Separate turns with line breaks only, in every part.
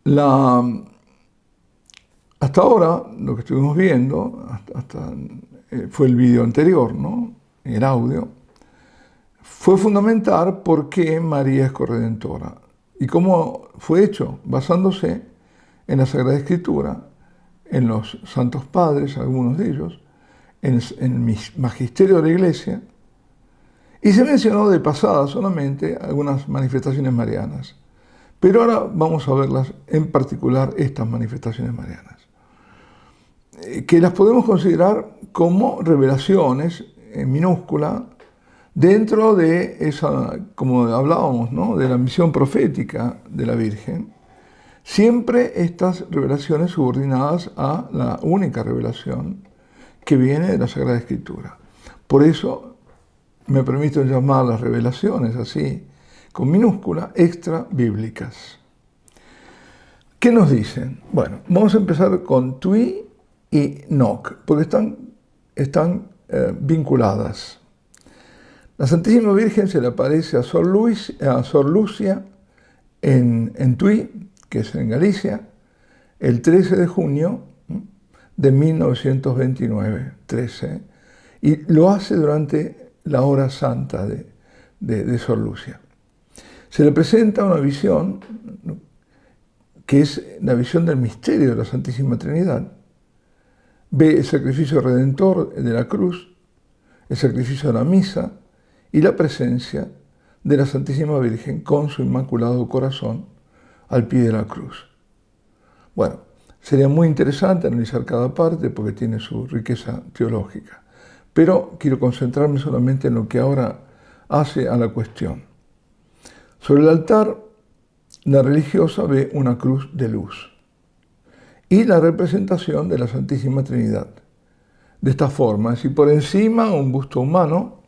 La, hasta ahora, lo que estuvimos viendo, fue el video anterior, ¿no? El audio, fue fundamental por qué María es corredentora. ¿Y cómo fue hecho? Basándose en la Sagrada Escritura, en los santos padres, algunos de ellos, en el magisterio de la Iglesia, y se mencionó de pasada solamente algunas manifestaciones marianas. Pero ahora vamos a verlas, en particular estas manifestaciones marianas, que las podemos considerar como revelaciones en minúscula dentro de esa, como hablábamos, ¿no?, de la misión profética de la Virgen. Siempre estas revelaciones subordinadas a la única revelación que viene de la Sagrada Escritura. Por eso me permito llamar las revelaciones así, con minúscula, extra bíblicas. ¿Qué nos dicen? Bueno, vamos a empezar con Tui y Noc, porque están vinculadas. La Santísima Virgen se le aparece a Sor Lucia en Tui, que es en Galicia, el 13 de junio de 1929, 13, y lo hace durante la hora santa de Sor Lucia. Se le presenta una visión, que es la visión del misterio de la Santísima Trinidad. Ve el sacrificio redentor de la cruz, el sacrificio de la misa y la presencia de la Santísima Virgen con su Inmaculado Corazón al pie de la cruz. Bueno, sería muy interesante analizar cada parte porque tiene su riqueza teológica, pero quiero concentrarme solamente en lo que ahora hace a la cuestión. Sobre el altar, la religiosa ve una cruz de luz y la representación de la Santísima Trinidad. De esta forma, es decir, por encima un busto humano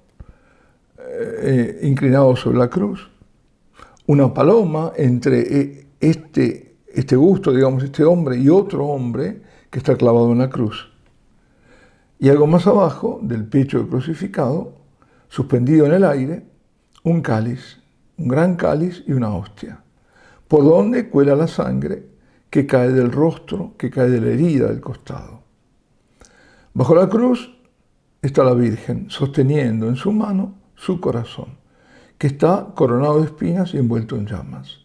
inclinado sobre la cruz, una paloma entre este busto, digamos, este hombre y otro hombre que está clavado en la cruz. Y algo más abajo, del pecho del crucificado, suspendido en el aire, un cáliz, un gran cáliz y una hostia, por donde cuela la sangre que cae del rostro, que cae de la herida del costado. Bajo la cruz está la Virgen, sosteniendo en su mano su corazón, que está coronado de espinas y envuelto en llamas.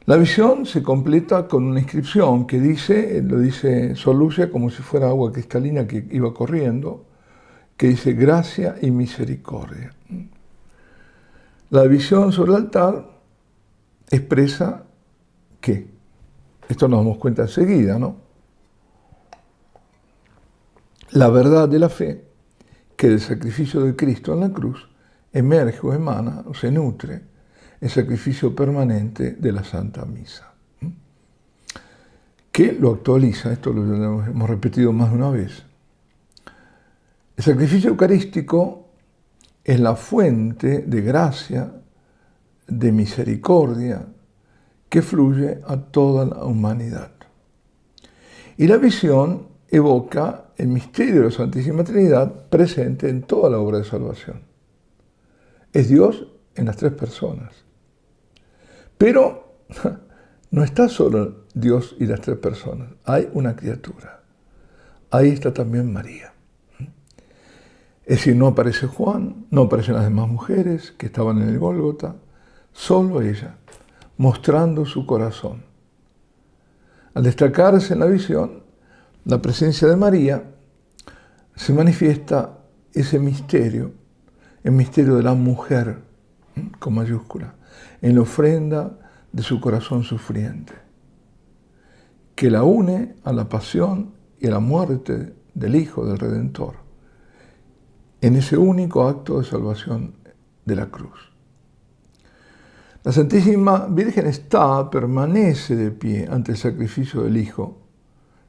La visión se completa con una inscripción que dice, lo dice Sor Lucia como si fuera agua cristalina que iba corriendo, que dice gracia y misericordia. La visión sobre el altar expresa ¿qué? Esto nos damos cuenta enseguida, ¿no? La verdad de la fe, que del sacrificio de Cristo en la cruz emerge o emana o se nutre el sacrificio permanente de la Santa Misa, que lo actualiza, esto lo hemos repetido más de una vez. El sacrificio eucarístico es la fuente de gracia, de misericordia, que fluye a toda la humanidad. Y la visión evoca el misterio de la Santísima Trinidad presente en toda la obra de salvación. Es Dios en las tres personas. Pero no está solo Dios y las tres personas, hay una criatura. Ahí está también María. Es decir, no aparece Juan, no aparecen las demás mujeres que estaban en el Gólgota, solo ella, mostrando su corazón. Al destacarse en la visión la presencia de María, se manifiesta ese misterio, el misterio de la mujer, con mayúscula, en la ofrenda de su corazón sufriente, que la une a la pasión y a la muerte del Hijo del Redentor, en ese único acto de salvación de la cruz. La Santísima Virgen permanece de pie ante el sacrificio del Hijo,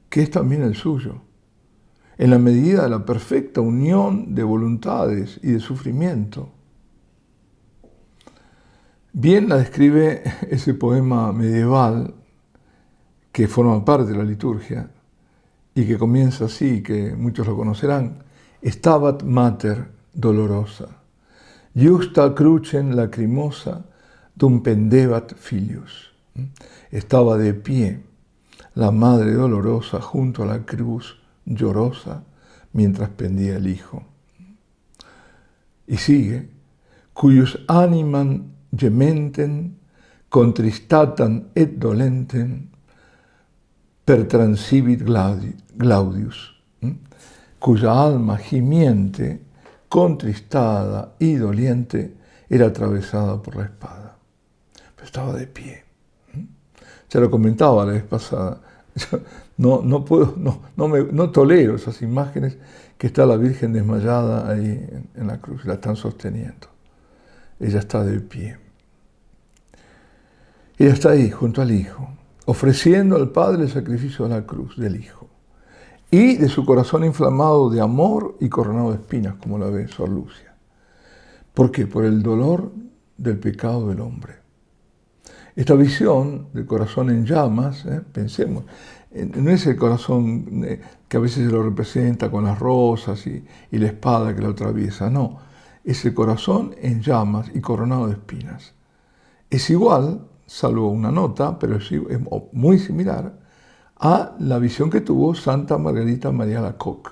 que es también el suyo, en la medida de la perfecta unión de voluntades y de sufrimiento. Bien la describe ese poema medieval que forma parte de la liturgia y que comienza así, que muchos lo conocerán: Stabat mater dolorosa, justa crucem lacrimosa dum pendebat filius. Estaba de pie la madre dolorosa junto a la cruz, llorosa, mientras pendía el hijo. Y sigue, cuyos animam gementen, contristatan et dolenten, per transibit Glaudius, cuya alma gimiente, contristada y doliente, era atravesada por la espada. Pero estaba de pie. Ya lo comentaba la vez pasada. Yo no tolero esas imágenes que está la Virgen desmayada ahí en la cruz, la están sosteniendo. Ella está de pie. Ella está ahí junto al Hijo, ofreciendo al Padre el sacrificio de la cruz del Hijo y de su corazón inflamado de amor y coronado de espinas, como la ve Sor Lucia. ¿Por qué? Por el dolor del pecado del hombre. Esta visión del corazón en llamas, pensemos, no es el corazón que a veces se lo representa con las rosas y la espada que lo atraviesa, no, es el corazón en llamas y coronado de espinas. Es igual, salvo una nota, pero es muy similar a la visión que tuvo Santa Margarita María Alacoque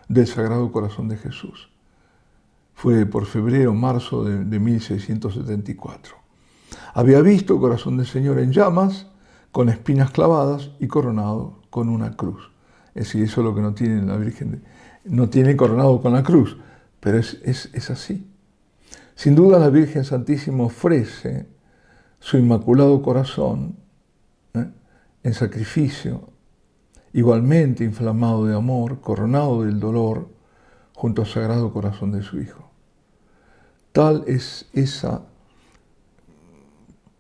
del Sagrado Corazón de Jesús. Fue por febrero o marzo de 1674. Había visto el corazón del Señor en llamas, con espinas clavadas y coronado con una cruz. Es decir, eso es lo que no tiene la Virgen, no tiene coronado con la cruz, pero es así. Sin duda la Virgen Santísima ofrece su inmaculado corazón en sacrificio, igualmente inflamado de amor, coronado del dolor, junto al Sagrado Corazón de su Hijo. Tal es esa,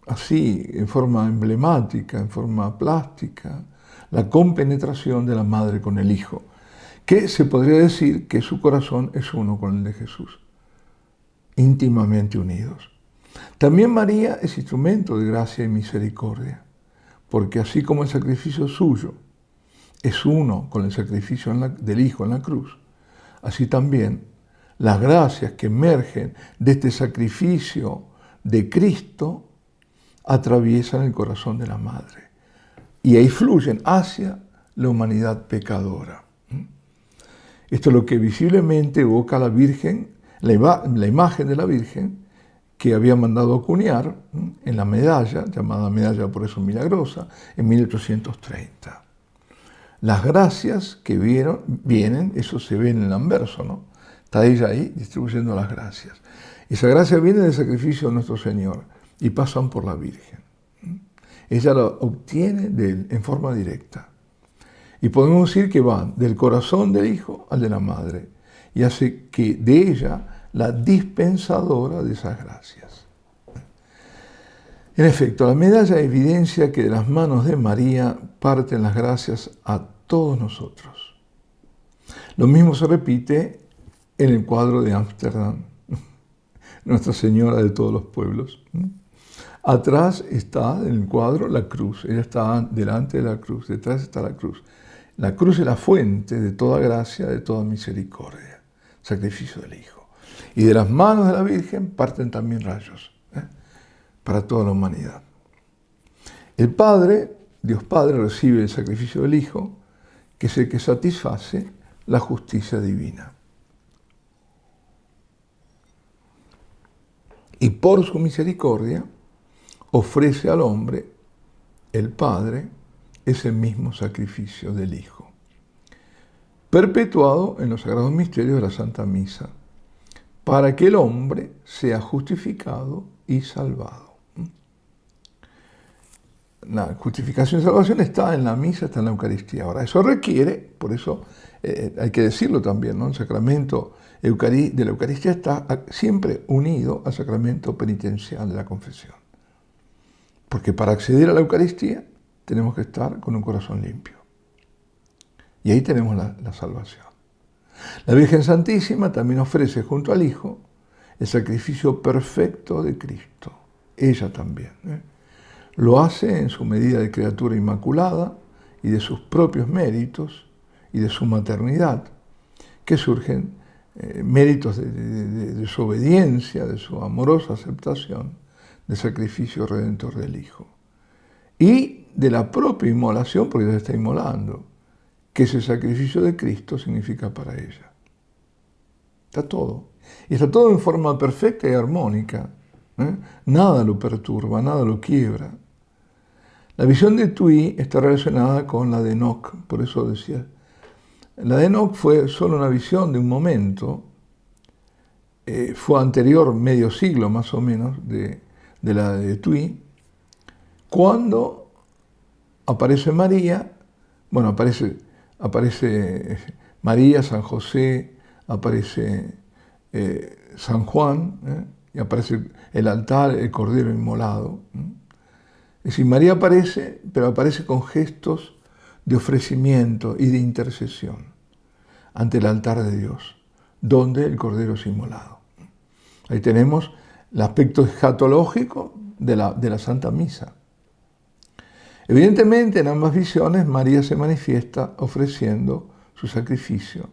así, en forma emblemática, en forma plástica, la compenetración de la Madre con el Hijo, que se podría decir que su corazón es uno con el de Jesús, íntimamente unidos. También María es instrumento de gracia y misericordia, porque así como el sacrificio suyo es uno con el sacrificio del Hijo en la cruz, así también las gracias que emergen de este sacrificio de Cristo atraviesan el corazón de la Madre y ahí fluyen hacia la humanidad pecadora. Esto es lo que visiblemente evoca la Virgen, la imagen de la Virgen que había mandado acuñar en la medalla, llamada medalla por eso milagrosa, en 1830. Las gracias que vienen, eso se ve en el anverso, ¿no? Está ella ahí distribuyendo las gracias. Esa gracia viene del sacrificio de nuestro Señor y pasan por la Virgen. Ella la obtiene en forma directa. Y podemos decir que van del corazón del Hijo al de la Madre y hace que de ella la dispensadora de esas gracias. En efecto, la medalla evidencia que de las manos de María parten las gracias a todos nosotros. Lo mismo se repite en el cuadro de Ámsterdam, Nuestra Señora de todos los pueblos. Atrás está en el cuadro la cruz, ella está delante de la cruz, detrás está la cruz. La cruz es la fuente de toda gracia, de toda misericordia, sacrificio del Hijo. Y de las manos de la Virgen parten también rayos para toda la humanidad. El Padre, Dios Padre, recibe el sacrificio del Hijo, que es el que satisface la justicia divina. Y por su misericordia ofrece al hombre, el Padre, ese mismo sacrificio del Hijo, perpetuado en los sagrados misterios de la Santa Misa, para que el hombre sea justificado y salvado. La justificación y salvación está en la misa, está en la Eucaristía. Ahora, eso requiere, por eso hay que decirlo también, ¿no? El sacramento de la Eucaristía está siempre unido al sacramento penitencial de la confesión. Porque para acceder a la Eucaristía tenemos que estar con un corazón limpio. Y ahí tenemos la salvación. La Virgen Santísima también ofrece junto al Hijo el sacrificio perfecto de Cristo. Ella también. Lo hace en su medida de criatura inmaculada y de sus propios méritos y de su maternidad, que surgen méritos de su obediencia, de su amorosa aceptación del sacrificio redentor del Hijo. y de la propia inmolación, porque ella está inmolando, que ese sacrificio de Cristo significa para ella. Está todo. Y está todo en forma perfecta y armónica. Nada lo perturba, nada lo quiebra. La visión de Tui está relacionada con la de Enoch, por eso decía. La de Enoch fue solo una visión de un momento, fue anterior medio siglo más o menos de la de Tui, cuando aparece María, bueno, aparece María, San José, aparece San Juan, y aparece el altar, el cordero inmolado. Es decir, María aparece, pero aparece con gestos de ofrecimiento y de intercesión ante el altar de Dios, donde el cordero es inmolado. Ahí tenemos el aspecto escatológico de la Santa Misa. Evidentemente, en ambas visiones, María se manifiesta ofreciendo su sacrificio,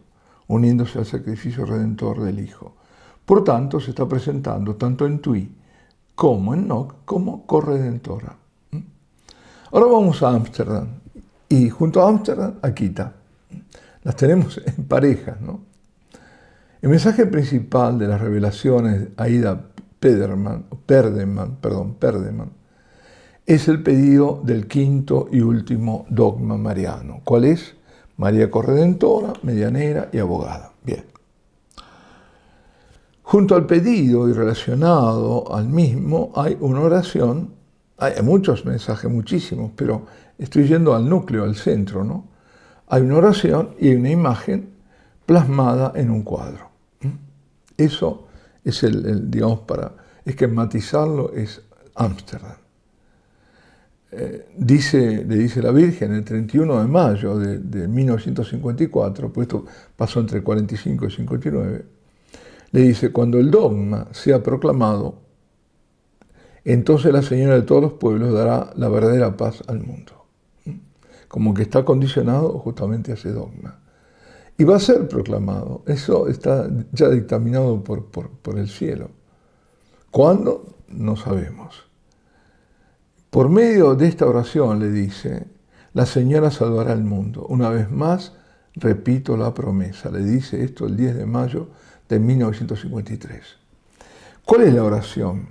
uniéndose al sacrificio redentor del Hijo. Por tanto, se está presentando tanto en Tui como en Enoch como corredentora. Ahora vamos a Ámsterdam, y junto a Ámsterdam, a Quita. Las tenemos en parejas, ¿no? El mensaje principal de las revelaciones de Aida Perdeman, es el pedido del quinto y último dogma mariano. ¿Cuál es? María corredentora, medianera y abogada. Bien. Junto al pedido y relacionado al mismo hay una oración, hay muchos mensajes, muchísimos, pero estoy yendo al núcleo, al centro, ¿no? Hay una oración y hay una imagen plasmada en un cuadro. Eso es digamos, para esquematizarlo, es Ámsterdam. Le dice la Virgen el 31 de mayo de 1954, pues esto pasó entre 45 y 59, le dice: cuando el dogma sea proclamado, entonces la Señora de todos los pueblos dará la verdadera paz al mundo. Como que está condicionado justamente a ese dogma. Y va a ser proclamado. Eso está ya dictaminado por el cielo. ¿Cuándo? No sabemos. Por medio de esta oración, le dice, la Señora salvará al mundo. Una vez más, repito la promesa. Le dice esto el 10 de mayo de 1953. ¿Cuál es la oración?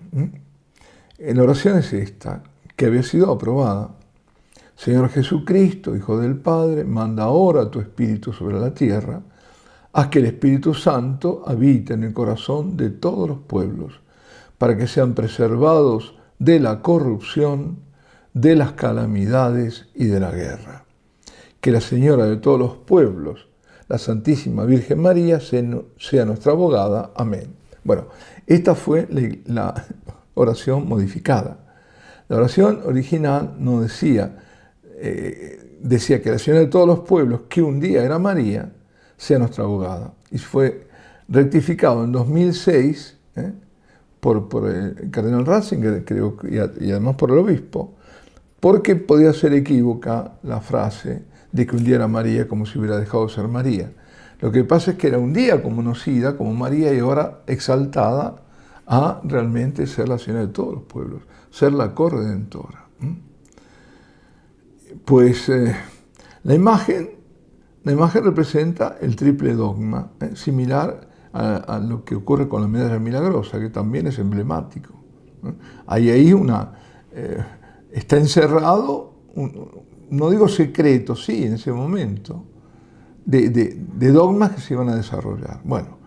La oración es esta, que había sido aprobada. Señor Jesucristo, Hijo del Padre, manda ahora tu Espíritu sobre la tierra. Haz que el Espíritu Santo habite en el corazón de todos los pueblos, para que sean preservados de la corrupción, de las calamidades y de la guerra. Que la Señora de todos los pueblos, la Santísima Virgen María, sea nuestra abogada. Amén. Bueno, esta fue la oración modificada. La oración original no decía que la Señora de todos los pueblos, que un día era María, sea nuestra abogada. Y fue rectificado en 2006 por el cardenal Ratzinger, creo, y además por el obispo, porque podía ser equívoca la frase de que un día era María como si hubiera dejado de ser María. Lo que pasa es que era un día conocida como María y ahora exaltada a realmente ser la Señora de todos los pueblos, ser la corredentora. Pues la imagen representa el triple dogma, similar a lo que ocurre con la medalla milagrosa, que también es emblemático. Hay ahí está encerrado, no digo secreto, sí, en ese momento, de dogmas que se iban a desarrollar. Bueno,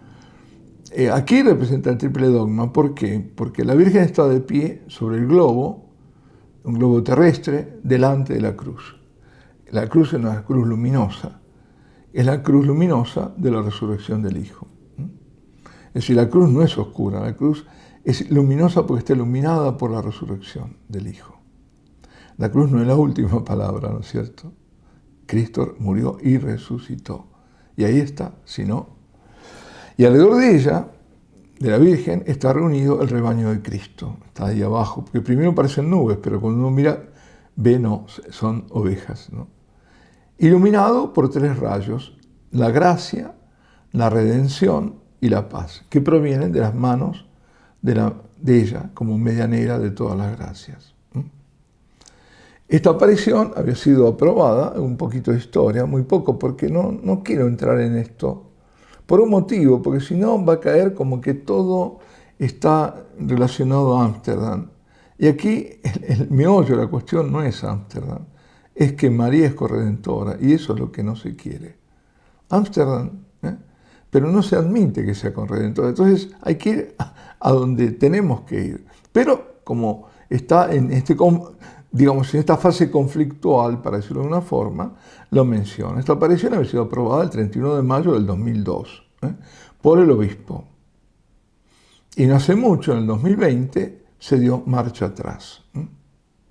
aquí representa el triple dogma. ¿Por qué? Porque la Virgen está de pie sobre el globo, un globo terrestre, delante de la cruz. La cruz es una cruz luminosa. Es la cruz luminosa de la resurrección del Hijo. Es decir, la cruz no es oscura, la cruz es luminosa porque está iluminada por la resurrección del Hijo. La cruz no es la última palabra, ¿no es cierto? Cristo murió y resucitó. Y ahí está, si no. Y alrededor de ella, de la Virgen, está reunido el rebaño de Cristo. Está ahí abajo, porque primero parecen nubes, pero cuando uno mira, ve, no, son ovejas, ¿no? Iluminado por tres rayos: la gracia, la redención y la paz, que provienen de las manos de ella como medianera de todas las gracias. Esta aparición había sido aprobada, un poquito de historia, muy poco, porque no quiero entrar en esto, por un motivo, porque si no va a caer como que todo está relacionado a Ámsterdam. Y aquí el meollo de la cuestión no es Ámsterdam, es que María es corredentora, y eso es lo que no se quiere. Ámsterdam, pero no se admite que sea corredentora, entonces hay que ir a donde tenemos que ir. Pero como está en digamos, en esta fase conflictual, para decirlo de una forma, lo menciona. Esta aparición había sido aprobada el 31 de mayo del 2002 por el obispo. Y no hace mucho, en el 2020, se dio marcha atrás.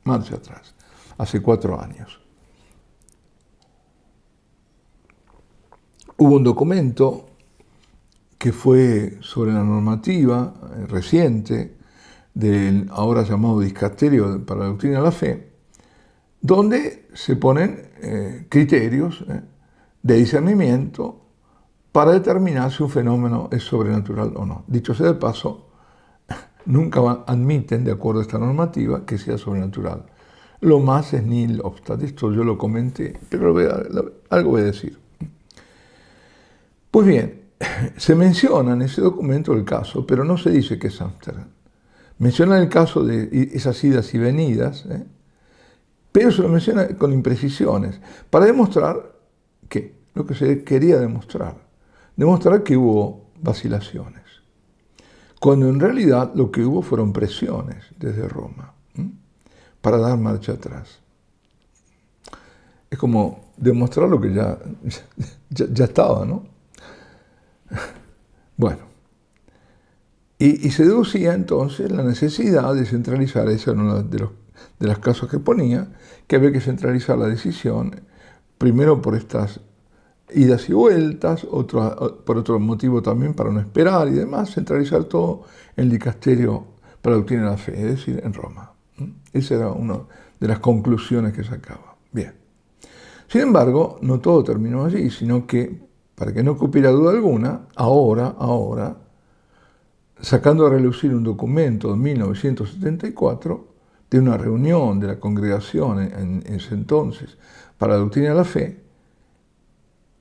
Marcha atrás, hace 4 años. Hubo un documento que fue sobre la normativa reciente del ahora llamado Dicasterio para la Doctrina de la Fe, donde se ponen criterios de discernimiento para determinar si un fenómeno es sobrenatural o no. Dicho sea de paso, nunca admiten, de acuerdo a esta normativa, que sea sobrenatural. Lo más es nihil obstat. Esto yo lo comenté, pero algo voy a decir. Pues bien, se menciona en ese documento el caso, pero no se dice que es Ámsterdam. Menciona el caso de esas idas y venidas, pero se lo menciona con imprecisiones, para demostrar que lo que se quería demostrar que hubo vacilaciones, cuando en realidad lo que hubo fueron presiones desde Roma para dar marcha atrás. Es como demostrar lo que ya estaba, ¿no? Bueno. Y se deducía entonces la necesidad de centralizar, esa era una de las casos que ponía, que había que centralizar la decisión, primero por estas idas y vueltas, por otro motivo también para no esperar y demás, centralizar todo en el dicasterio para la doctrina de la fe, es decir, en Roma. Esa era una de las conclusiones que sacaba. Bien. Sin embargo, no todo terminó allí, sino que, para que no cupiera duda alguna, ahora, sacando a relucir un documento de 1974 de una reunión de la congregación en ese entonces para la doctrina de la fe,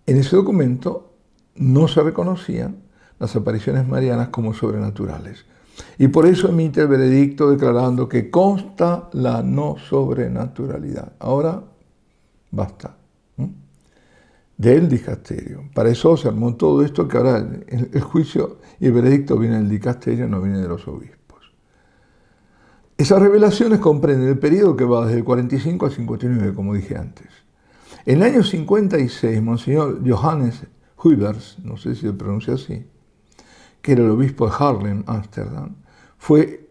en ese documento no se reconocían las apariciones marianas como sobrenaturales. Y por eso emite el veredicto declarando que consta la no sobrenaturalidad. Ahora, basta. Del dicasterio. Para eso se armó todo esto, que ahora el juicio y el veredicto viene del dicasterio, no viene de los obispos. Esas revelaciones comprenden el periodo que va desde el 45 al 59, como dije antes. En el año 56, Monseñor Johannes Huybers, no sé si se pronuncia así, que era el obispo de Haarlem, Ámsterdam, fue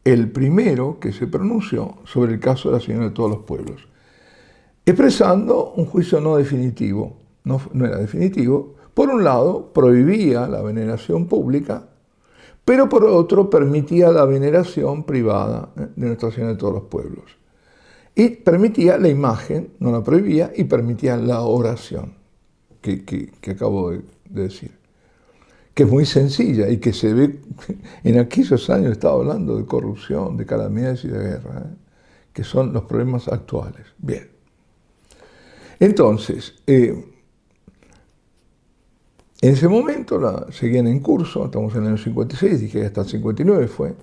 el primero que se pronunció sobre el caso de la Señora de todos los pueblos, expresando un juicio no definitivo. No era definitivo. Por un lado, prohibía la veneración pública, pero por otro, permitía la veneración privada de Nuestra Señora de todos los pueblos. Y permitía la imagen, no la prohibía, y permitía la oración, que acabo de decir, que es muy sencilla y que se ve, en aquellos años estaba hablando de corrupción, de calamidades y de guerra, que son los problemas actuales. Bien. Entonces, en ese momento seguían en curso, estamos en el año 56, dije hasta el 59 fue,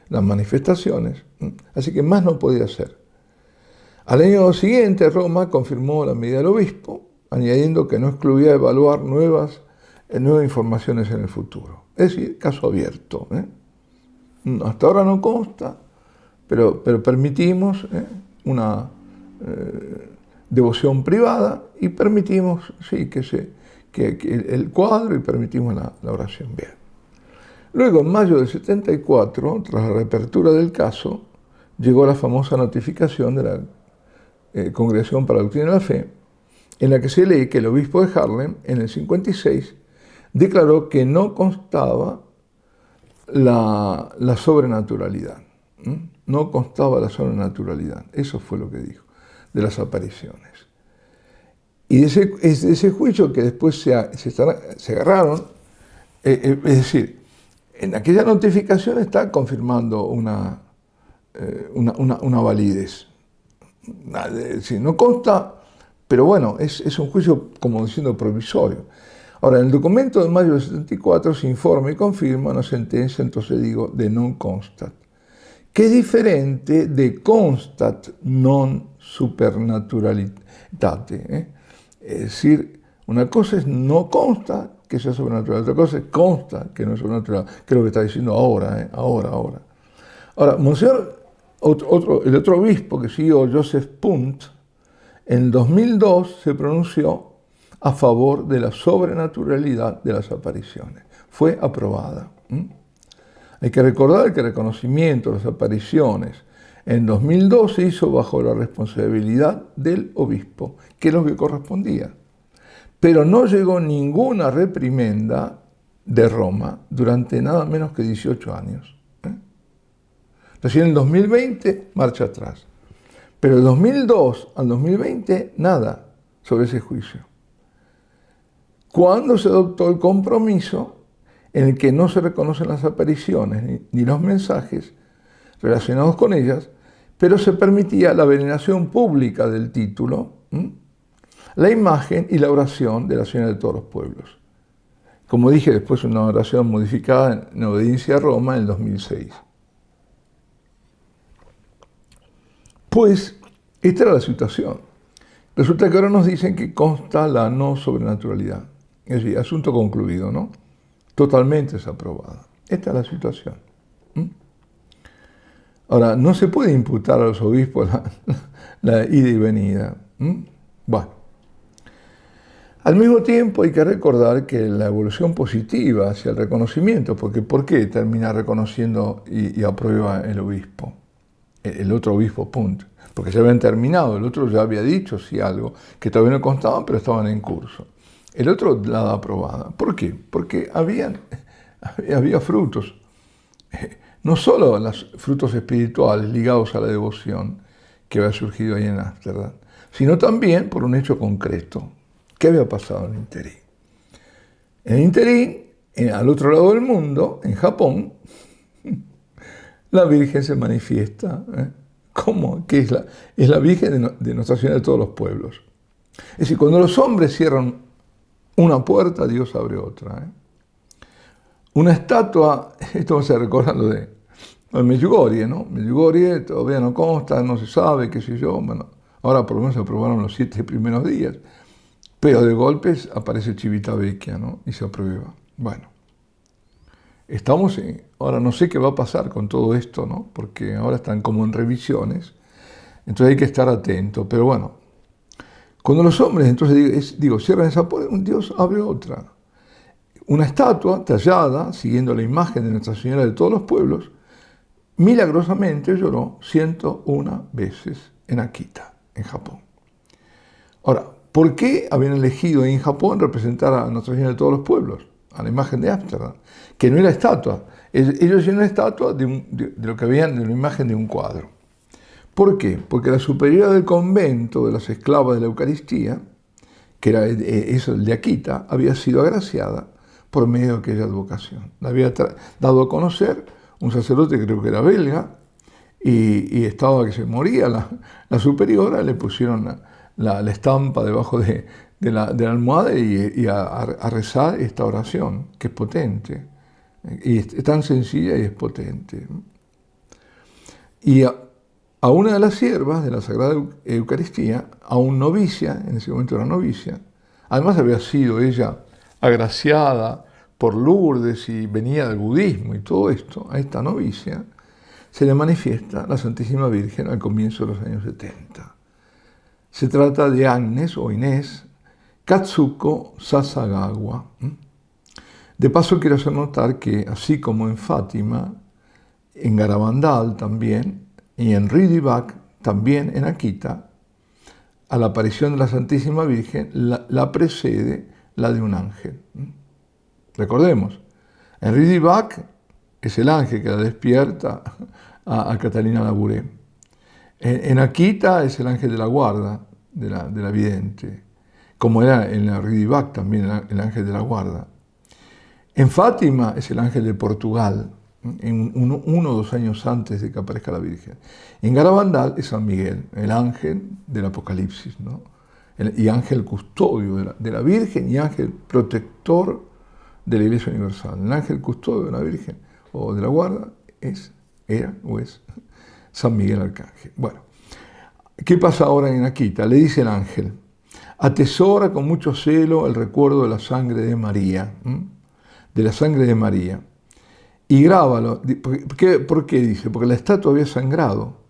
las manifestaciones, así que más no podía ser. Al año siguiente, Roma confirmó la medida del obispo, añadiendo que no excluía evaluar nuevas informaciones en el futuro. Es decir, caso abierto. Hasta ahora no consta, pero permitimos una devoción privada y permitimos, sí, que el cuadro y permitimos la oración. Bien. Luego, en mayo del 74, tras la reapertura del caso, llegó la famosa notificación de la Congregación para la Doctrina de la Fe, en la que se lee que el obispo de Haarlem, en el 56, declaró que no constaba la sobrenaturalidad. No constaba la sobrenaturalidad. Eso fue lo que dijo, de las apariciones. Y de ese juicio que después se agarraron, es decir, en aquella notificación está confirmando una validez. Sí, no consta, pero bueno, es un juicio, como diciendo, provisorio. Ahora, en el documento de mayo del 74 se informa y confirma una sentencia, entonces digo, de non constat, que es diferente de constat non supernaturalitate. Es decir, una cosa es no consta que sea sobrenatural, otra cosa es consta que no es sobrenatural, que es lo que está diciendo ahora, ahora. Ahora, Monseñor, el otro obispo que siguió, Joseph Punt, en 2002 se pronunció a favor de la sobrenaturalidad de las apariciones. Fue aprobada. Hay que recordar que el reconocimiento de las apariciones en 2002 se hizo bajo la responsabilidad del obispo, que es lo que correspondía. Pero no llegó ninguna reprimenda de Roma durante nada menos que 18 años. Recién en 2020, marcha atrás. Pero de 2002 al 2020, nada sobre ese juicio. Cuando se adoptó el compromiso en el que no se reconocen las apariciones ni los mensajes relacionados con ellas, pero se permitía la veneración pública del título, la imagen y la oración de la Señora de todos los pueblos. Como dije, después una oración modificada en obediencia a Roma en el 2006. Pues esta era la situación. Resulta que ahora nos dicen que consta la no sobrenaturalidad. Es decir, asunto concluido, ¿no? Totalmente desaprobada. Esta es la situación. Ahora, no se puede imputar a los obispos la ida y venida. Bueno. Al mismo tiempo hay que recordar que la evolución positiva hacia el reconocimiento, porque ¿por qué termina reconociendo y aprueba el obispo? El otro obispo, punto. Porque ya habían terminado, el otro ya había dicho sí algo, que todavía no constaban, pero estaban en curso. El otro la da aprobada. ¿Por qué? Porque había frutos. No solo los frutos espirituales ligados a la devoción que había surgido ahí en Ámsterdam, sino también por un hecho concreto. ¿Qué había pasado en el interín? En el interín, al otro lado del mundo, en Japón, la Virgen se manifiesta. ¿Cómo? ¿Qué es la Virgen de Nuestra Señora de todos los pueblos? Es decir, cuando los hombres cierran una puerta, Dios abre otra. Una estatua, esto me hace recordar lo de Medjugorje, ¿no? Medjugorje todavía no consta, no se sabe, qué sé yo. Bueno, ahora por lo menos se aprobaron los 7 primeros días. Pero de golpes aparece Civitavecchia, ¿no? Y se aprueba. Bueno, ahora no sé qué va a pasar con todo esto, ¿no? Porque ahora están como en revisiones, entonces hay que estar atento. Pero bueno, cuando los hombres, entonces cierran esa puerta, Dios abre otra. Una estatua tallada, siguiendo la imagen de Nuestra Señora de todos los pueblos, milagrosamente lloró 101 veces en Akita, en Japón. Ahora, ¿por qué habían elegido en Japón representar a Nuestra Señora de todos los pueblos? A la imagen de Ámsterdam, que no era estatua. Ellos hicieron una estatua de lo que habían, de la imagen de un cuadro. ¿Por qué? Porque la superiora del convento de las esclavas de la Eucaristía, que era eso, el de Akita, había sido agraciada por medio de aquella advocación. La había dado a conocer un sacerdote, creo que era belga, y estaba que se moría la superiora, le pusieron la estampa debajo de la almohada y a rezar esta oración, que es potente. Y es tan sencilla y es potente. Y a una de las siervas de la Sagrada Eucaristía, aún novicia, en ese momento era novicia, además había sido ella agraciada por Lourdes y venía del budismo y todo esto, a esta novicia se le manifiesta la Santísima Virgen al comienzo de los años 70. Se trata de Agnes o Inés Katsuko Sasagawa. De paso quiero hacer notar que así como en Fátima, en Garabandal también, y en Ridibak, también en Akita, a la aparición de la Santísima Virgen la precede la de un ángel. Recordemos, en Ridibak es el ángel que la despierta a Catalina Labouré. En Akita es el ángel de la guarda, de la vidente, como era en la Ridibak también el ángel de la guarda. En Fátima es el ángel de Portugal, uno o 2 años antes de que aparezca la Virgen. En Garabandal es San Miguel, el ángel del Apocalipsis, ¿no? Y ángel custodio de la Virgen y ángel protector de la Iglesia Universal. El ángel custodio de la Virgen o de la guarda era San Miguel Arcángel. Bueno, ¿qué pasa ahora en Akita? Le dice el ángel: atesora con mucho celo el recuerdo de la sangre de María, de la sangre de María, y grábalo. ¿Por qué dice? Porque la estatua había sangrado.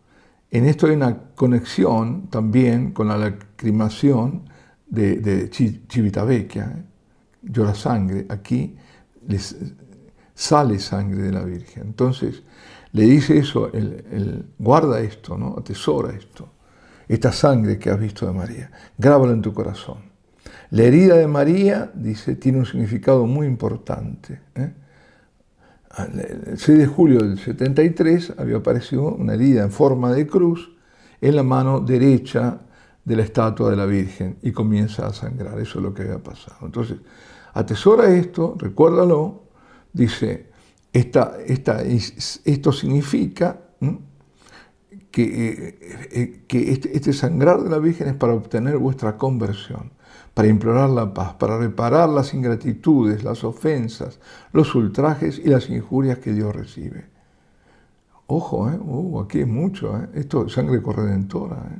En esto hay una conexión también con la lacrimación de Civitavecchia. Llora sangre, aquí sale sangre de la Virgen. Entonces le dice eso, guarda esto, ¿no? Atesora esto, esta sangre que has visto de María, grábalo en tu corazón. La herida de María, dice, tiene un significado muy importante. El 6 de julio del 73 había aparecido una herida en forma de cruz en la mano derecha de la estatua de la Virgen y comienza a sangrar. Eso es lo que había pasado. Entonces, atesora esto, recuérdalo, dice, esto significa que este sangrar de la Virgen es para obtener vuestra conversión, para implorar la paz, para reparar las ingratitudes, las ofensas, los ultrajes y las injurias que Dios recibe. Ojo, aquí es mucho, esto es sangre corredentora.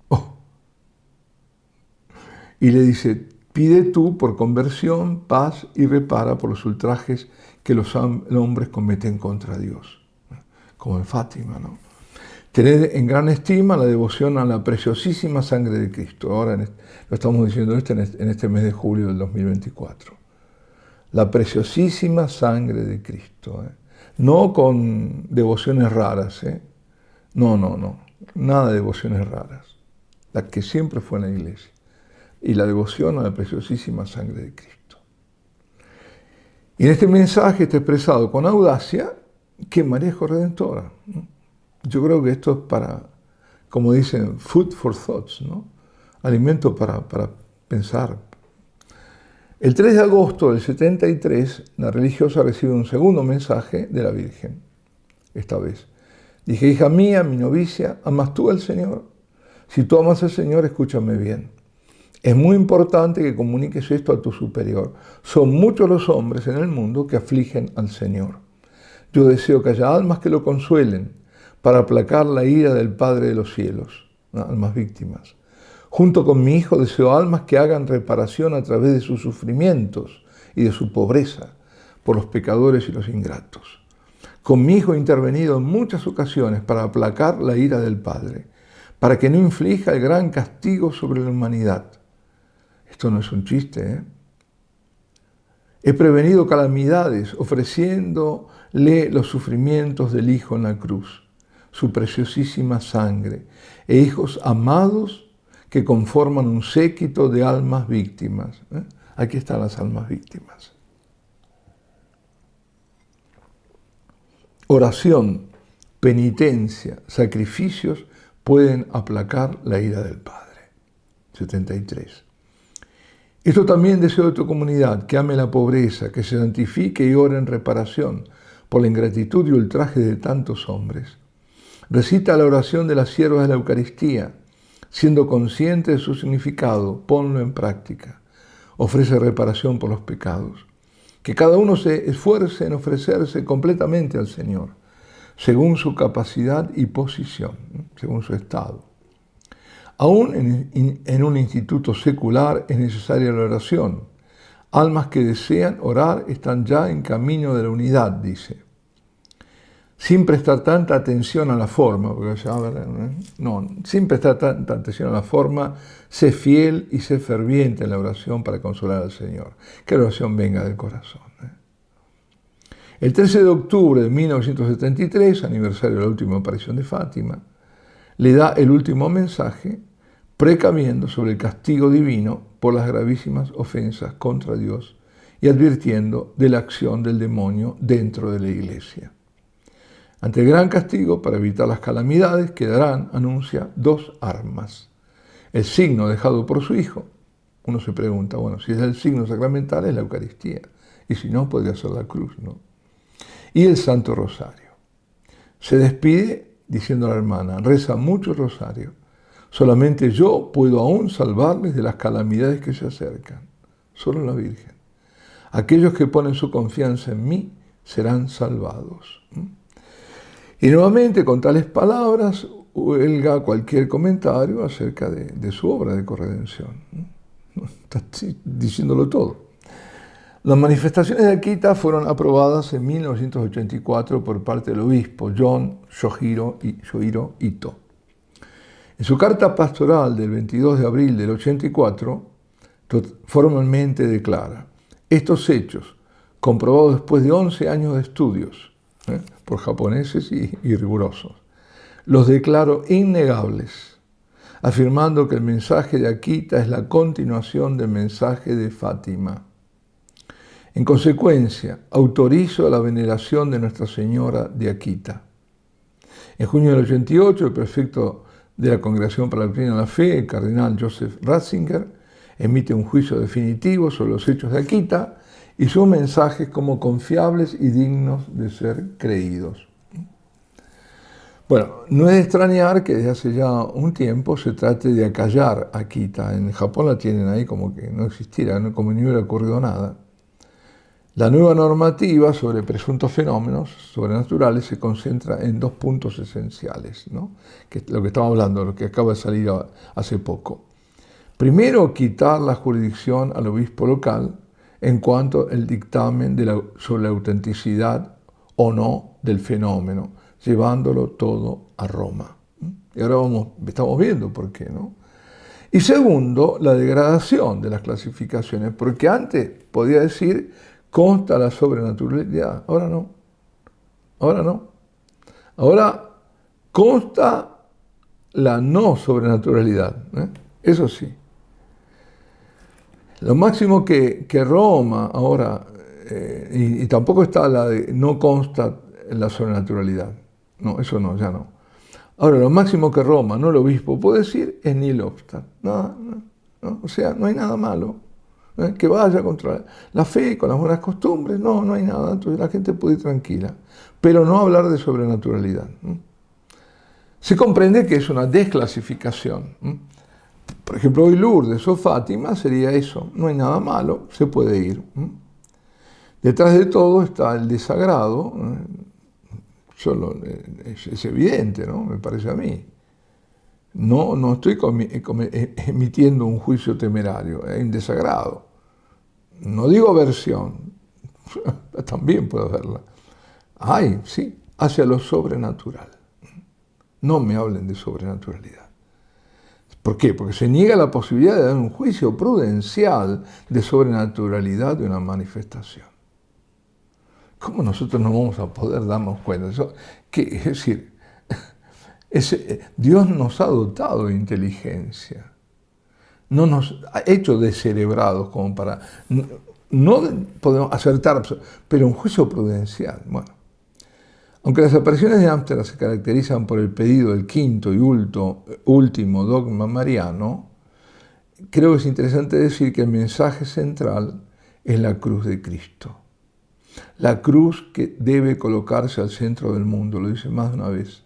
Oh. Y le dice: pide tú por conversión, paz y repara por los ultrajes que los hombres cometen contra Dios. Como en Fátima, ¿no? Tened en gran estima la devoción a la preciosísima sangre de Cristo. Ahora lo estamos diciendo en este mes de julio del 2024. La preciosísima sangre de Cristo. No con devociones raras. No. Nada de devociones raras. La que siempre fue en la iglesia. Y la devoción a la preciosísima sangre de Cristo. Y en este mensaje está expresado con audacia que María es corredentora. Yo creo que esto es para, como dicen, food for thoughts, ¿no? Alimento para pensar. El 3 de agosto del 73, la religiosa recibe un segundo mensaje de la Virgen. Esta vez. Dije: hija mía, mi novicia, ¿amas tú al Señor? Si tú amas al Señor, escúchame bien. Es muy importante que comuniques esto a tu superior. Son muchos los hombres en el mundo que afligen al Señor. Yo deseo que haya almas que lo consuelen para aplacar la ira del Padre de los cielos, ¿no? Almas víctimas. Junto con mi hijo deseo almas que hagan reparación a través de sus sufrimientos y de su pobreza por los pecadores y los ingratos. Con mi hijo he intervenido en muchas ocasiones para aplacar la ira del Padre, para que no inflija el gran castigo sobre la humanidad. Esto no es un chiste, He prevenido calamidades ofreciéndole los sufrimientos del Hijo en la cruz, su preciosísima sangre, e hijos amados que conforman un séquito de almas víctimas. Aquí están las almas víctimas. Oración, penitencia, sacrificios pueden aplacar la ira del Padre. 73. Esto también deseo de tu comunidad, que ame la pobreza, que se santifique y ore en reparación por la ingratitud y ultraje de tantos hombres. Recita la oración de las siervas de la Eucaristía, siendo consciente de su significado, ponlo en práctica. Ofrece reparación por los pecados. Que cada uno se esfuerce en ofrecerse completamente al Señor, según su capacidad y posición, según su estado. Aún en un instituto secular es necesaria la oración. Almas que desean orar están ya en camino de la unidad, dice. Sin prestar tanta atención a la forma, sin prestar tanta atención a la forma, sé fiel y sé ferviente en la oración para consolar al Señor. Que la oración venga del corazón. El 13 de octubre de 1973, aniversario de la última aparición de Fátima, le da el último mensaje, precaviendo sobre el castigo divino por las gravísimas ofensas contra Dios y advirtiendo de la acción del demonio dentro de la Iglesia. Ante el gran castigo, para evitar las calamidades que darán, anuncia 2 armas. El signo dejado por su Hijo. Uno se pregunta, bueno, si es el signo sacramental es la Eucaristía, y si no, podría ser la cruz, ¿no? y el Santo Rosario. Se despide diciendo a la hermana, reza mucho rosario, solamente yo puedo aún salvarles de las calamidades que se acercan, solo la Virgen. Aquellos que ponen su confianza en mí serán salvados. Y nuevamente con tales palabras huelga cualquier comentario acerca de su obra de corredención. Está diciéndolo todo. Las manifestaciones de Akita fueron aprobadas en 1984 por parte del obispo John Shohiro Ito. En su carta pastoral del 22 de abril del 84, formalmente declara: estos hechos, comprobados después de 11 años de estudios por japoneses y rigurosos, los declaro innegables, afirmando que el mensaje de Akita es la continuación del mensaje de Fátima. En consecuencia, autorizo la veneración de Nuestra Señora de Akita. En junio del 88, el prefecto de la Congregación para la Doctrina de la Fe, el cardenal Joseph Ratzinger, emite un juicio definitivo sobre los hechos de Akita y sus mensajes como confiables y dignos de ser creídos. Bueno, no es de extrañar que desde hace ya un tiempo se trate de acallar a Akita. En Japón la tienen ahí como que no existiera, como ni hubiera ocurrido nada. La nueva normativa sobre presuntos fenómenos sobrenaturales se concentra en dos puntos esenciales, ¿no? Que es lo que estamos hablando, lo que acaba de salir hace poco. Primero, quitar la jurisdicción al obispo local en cuanto al dictamen sobre la autenticidad o no del fenómeno, llevándolo todo a Roma. Y ahora estamos viendo por qué, ¿no? Y segundo, la degradación de las clasificaciones, porque antes podía decir consta la sobrenaturalidad, ahora no. Ahora consta la no sobrenaturalidad, eso sí. Lo máximo que Roma ahora, y tampoco está la de no consta la sobrenaturalidad, no, eso no, ya no. Ahora, lo máximo que Roma, no el obispo, puede decir es nihil obstat, no, o sea, no hay nada malo. Que vaya contra la fe, con las buenas costumbres, no hay nada, entonces la gente puede ir tranquila, pero no hablar de sobrenaturalidad. Se comprende que es una desclasificación. Por ejemplo, hoy Lourdes o Fátima sería eso, no hay nada malo, se puede ir. Detrás de todo está el desagrado, es evidente, ¿no? Me parece a mí. No estoy emitiendo un juicio temerario, hay un desagrado. No digo aversión, también puedo verla. Sí, hacia lo sobrenatural. No me hablen de sobrenaturalidad. ¿Por qué? Porque se niega la posibilidad de dar un juicio prudencial de sobrenaturalidad de una manifestación. ¿Cómo nosotros no vamos a poder darnos cuenta de eso? Es decir, Dios nos ha dotado de inteligencia, no nos ha hecho descerebrados como para... No podemos acertar, pero un juicio prudencial. Bueno, aunque las apariciones de Ámsterdam se caracterizan por el pedido del quinto y último dogma mariano, creo que es interesante decir que el mensaje central es la cruz de Cristo. La cruz que debe colocarse al centro del mundo, lo dice más de una vez,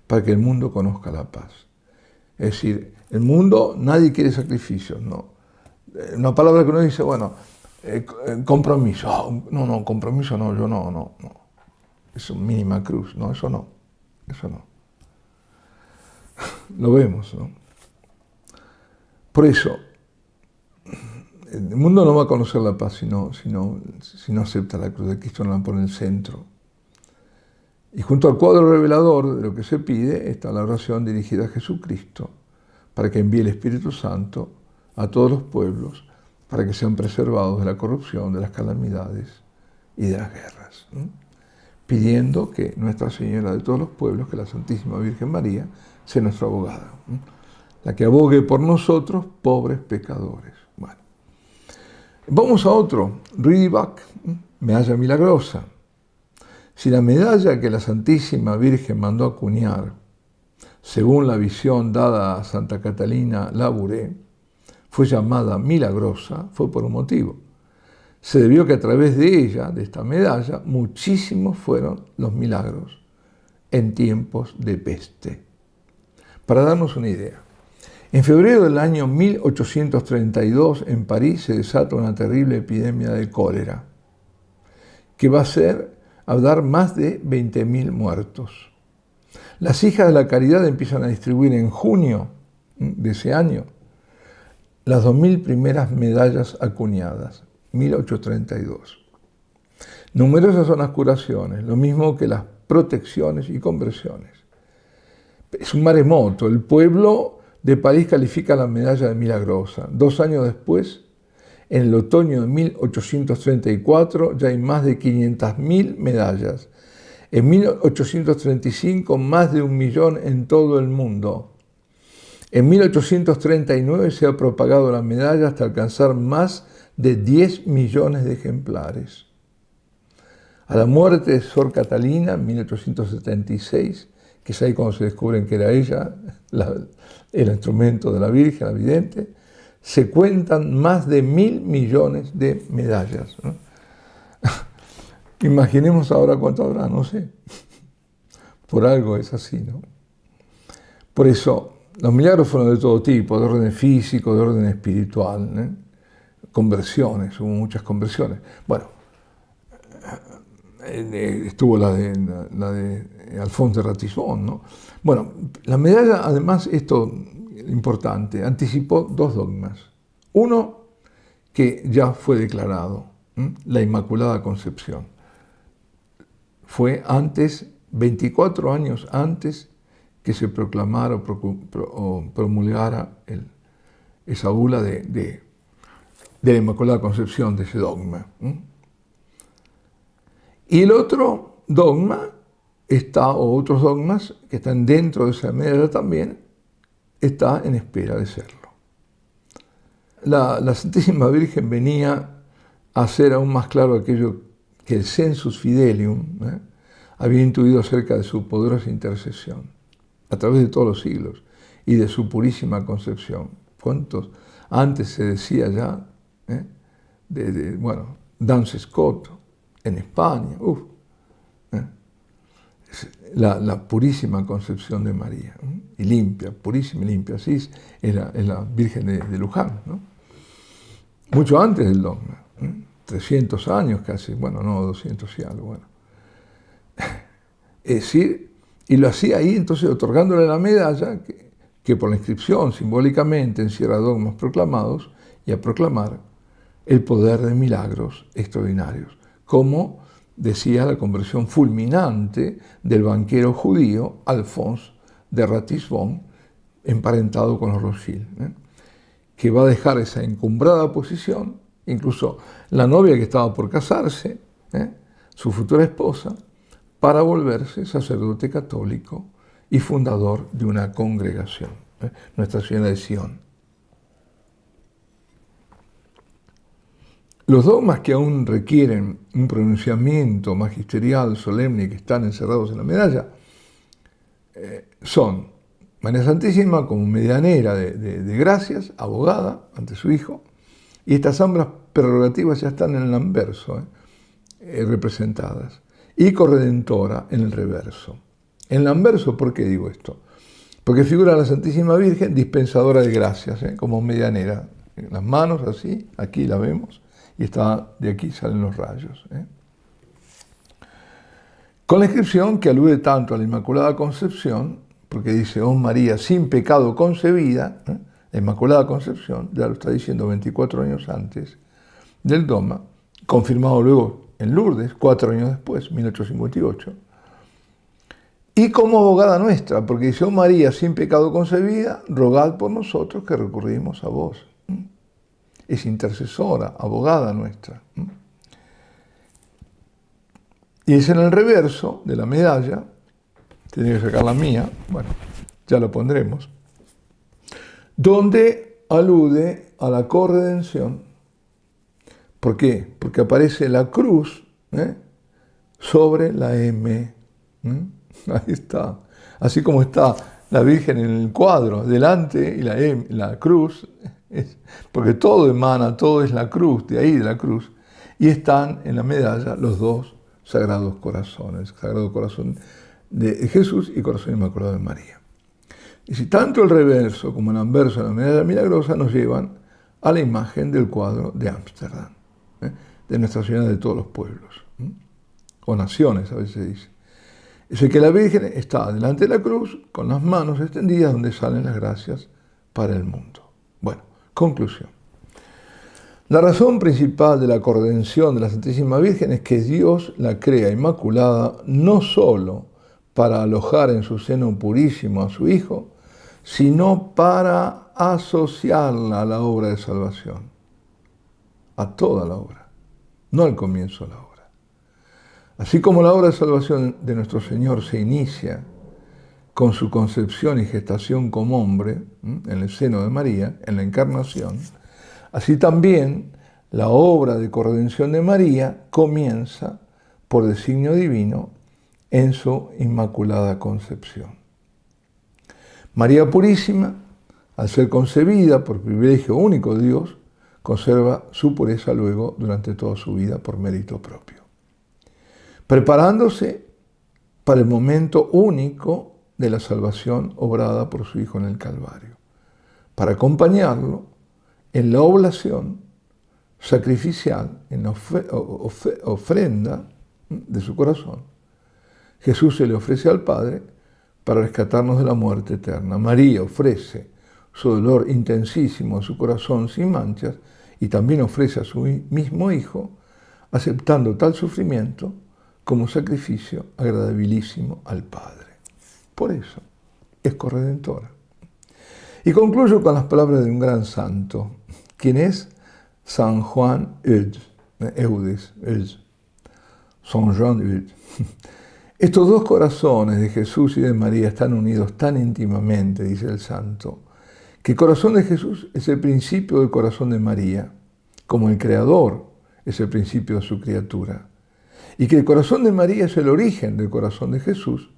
para que el mundo conozca la paz. Es decir, el mundo, nadie quiere sacrificios, no. Una palabra que uno dice, bueno, compromiso. No, compromiso no, yo no. Es una mínima cruz, no, eso no. Lo vemos, ¿no? Por eso, el mundo no va a conocer la paz si no acepta la cruz de Cristo, no la pone en el centro. Y junto al cuadro revelador de lo que se pide está la oración dirigida a Jesucristo para que envíe el Espíritu Santo a todos los pueblos para que sean preservados de la corrupción, de las calamidades y de las guerras. Pidiendo que Nuestra Señora de todos los pueblos, que la Santísima Virgen María, sea nuestra abogada, la que abogue por nosotros, pobres pecadores. Bueno, vamos a otro, Rydbach, medalla milagrosa. Si la medalla que la Santísima Virgen mandó acuñar, según la visión dada a Santa Catalina Labouré, fue llamada milagrosa, fue por un motivo. se debió que a través de ella, de esta medalla, muchísimos fueron los milagros en tiempos de peste. Para darnos una idea, en febrero del año 1832 en París se desata una terrible epidemia de cólera que va a dar más de 20.000 muertos. Las hijas de la caridad empiezan a distribuir en junio de ese año las 2.000 primeras medallas acuñadas, 1832. Numerosas son las curaciones, lo mismo que las protecciones y conversiones. Es un maremoto. El pueblo de París califica la medalla de milagrosa. 2 años después, en el otoño de 1834, ya hay más de 500.000 medallas. En 1835, más de 1 millón en todo el mundo. En 1839 se ha propagado la medalla hasta alcanzar más de 10 millones de ejemplares. A la muerte de Sor Catalina, en 1876, que es ahí cuando se descubren que era ella, el instrumento de la Virgen, la vidente, se cuentan más de 1.000 millones de medallas, ¿no? Imaginemos ahora cuánto habrá, no sé. Por algo es así, ¿no? Por eso, los milagros fueron de todo tipo, de orden físico, de orden espiritual, ¿eh? Conversiones, hubo muchas conversiones. Bueno, estuvo la de Alfonso de Ratisbon, ¿no? Bueno, la medalla, además, esto importante, anticipó 2 dogmas. Uno, que ya fue declarado, la Inmaculada Concepción. Fue antes, 24 años antes que se proclamara o promulgara esa bula de la Inmaculada Concepción, de ese dogma. Y el otro dogma o otros dogmas que están dentro de esa medalla también, está en espera de serlo. La Santísima Virgen venía a hacer aún más claro aquello que el Sensus Fidelium había intuido acerca de su poderosa intercesión a través de todos los siglos y de su purísima concepción. ¿Cuántos antes se decía ya? Bueno, Duns Scott en España, la purísima concepción de María, y limpia, purísima y limpia, así es la Virgen de Luján, ¿no? Mucho antes del dogma, 300 años casi, bueno, no, 200 y algo, bueno. Es decir, y lo hacía ahí entonces otorgándole la medalla que por la inscripción simbólicamente encierra dogmas proclamados y a proclamar el poder de milagros extraordinarios, como decía la conversión fulminante del banquero judío Alfonso de Ratisbon, emparentado con los Rothschild, que va a dejar esa encumbrada posición, incluso la novia que estaba por casarse, su futura esposa, para volverse sacerdote católico y fundador de una congregación, Nuestra Señora de Sion. Los dogmas que aún requieren un pronunciamiento magisterial, solemne, que están encerrados en la medalla, son María Santísima como medianera de gracias, abogada ante su Hijo, y estas ambas prerrogativas ya están en el anverso, representadas, y corredentora en el reverso. En el anverso, ¿por qué digo esto? Porque figura la Santísima Virgen dispensadora de gracias, como medianera, en las manos así, aquí la vemos, y de aquí salen los rayos. Con la inscripción que alude tanto a la Inmaculada Concepción, porque dice, oh María, sin pecado concebida, la Inmaculada Concepción, ya lo está diciendo 24 años antes del dogma, confirmado luego en Lourdes, 4 años después, 1858, y como abogada nuestra, porque dice, oh María, sin pecado concebida, rogad por nosotros que recurrimos a vos. Es intercesora, abogada nuestra. Y es en el reverso de la medalla, tenía que sacar la mía, bueno, ya lo pondremos, donde alude a la corredención. ¿Por qué? Porque aparece la cruz sobre la M. Ahí está. Así como está la Virgen en el cuadro, delante y la cruz, porque todo emana, todo es la cruz, de ahí de la cruz. y están en la medalla los dos sagrados corazones, Sagrado Corazón de Jesús y Corazón Inmaculado de María. Y si tanto el reverso como el anverso de la medalla milagrosa nos llevan a la imagen del cuadro de Ámsterdam, de Nuestra Señora de todos los pueblos, o naciones a veces dice. Es el que la Virgen está delante de la cruz con las manos extendidas donde salen las gracias para el mundo. Bueno, conclusión. La razón principal de la corredención de la Santísima Virgen es que Dios la crea inmaculada no solo para alojar en su seno purísimo a su Hijo, sino para asociarla a la obra de salvación, a toda la obra, no al comienzo de la obra. Así como la obra de salvación de nuestro Señor se inicia con su concepción y gestación como hombre, en el seno de María, en la encarnación, así también la obra de corredención de María comienza por designio divino en su inmaculada concepción. María Purísima, al ser concebida por privilegio único de Dios, conserva su pureza luego durante toda su vida por mérito propio, preparándose para el momento único de la salvación obrada por su Hijo en el Calvario, para acompañarlo en la oblación sacrificial, en la ofrenda de su corazón. Jesús se le ofrece al Padre para rescatarnos de la muerte eterna. María ofrece su dolor intensísimo a su corazón sin manchas y también ofrece a su mismo Hijo, aceptando tal sufrimiento como sacrificio agradabilísimo al Padre. Por eso es corredentora. Y concluyo con las palabras de un gran santo, quien es San Juan Eudes, San Juan Eudes. Estos dos corazones de Jesús y de María están unidos tan íntimamente, dice el santo, que el corazón de Jesús es el principio del corazón de María, como el Creador es el principio de su criatura, y que el corazón de María es el origen del corazón de Jesús,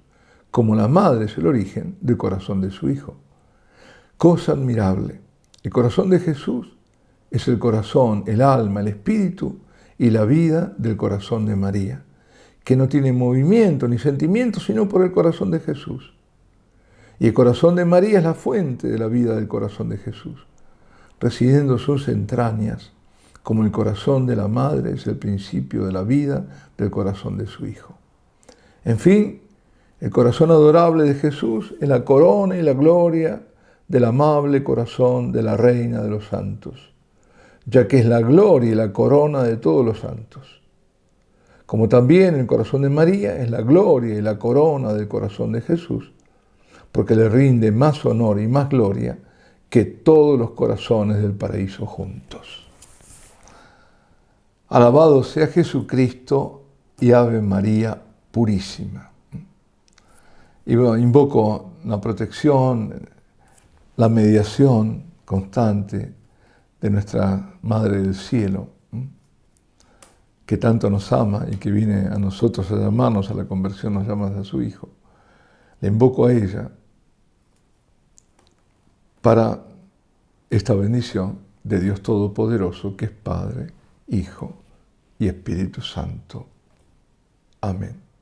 como la madre es el origen del corazón de su Hijo. Cosa admirable, el corazón de Jesús es el corazón, el alma, el espíritu y la vida del corazón de María, que no tiene movimiento ni sentimiento sino por el corazón de Jesús. Y el corazón de María es la fuente de la vida del corazón de Jesús, residiendo sus entrañas, como el corazón de la madre es el principio de la vida del corazón de su Hijo. En fin, el corazón adorable de Jesús es la corona y la gloria del amable corazón de la Reina de los Santos, ya que es la gloria y la corona de todos los santos. Como también el corazón de María es la gloria y la corona del corazón de Jesús, porque le rinde más honor y más gloria que todos los corazones del paraíso juntos. Alabado sea Jesucristo y Ave María Purísima. Y bueno, invoco la protección, la mediación constante de nuestra Madre del Cielo, que tanto nos ama y que viene a nosotros a llamarnos a la conversión, nos llama a su Hijo. Le invoco a ella para esta bendición de Dios Todopoderoso, que es Padre, Hijo y Espíritu Santo. Amén.